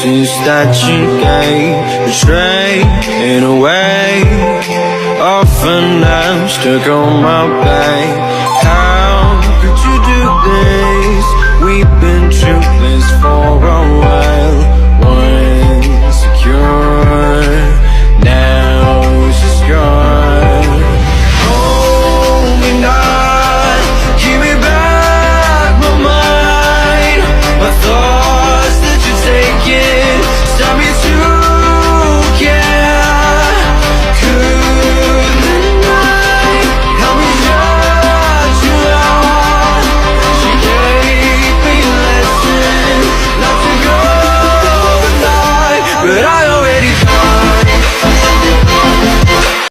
kisses that you gave, betrayed in a way. Often I'm stuck on my back. How could you do this? We've been truthless for a while.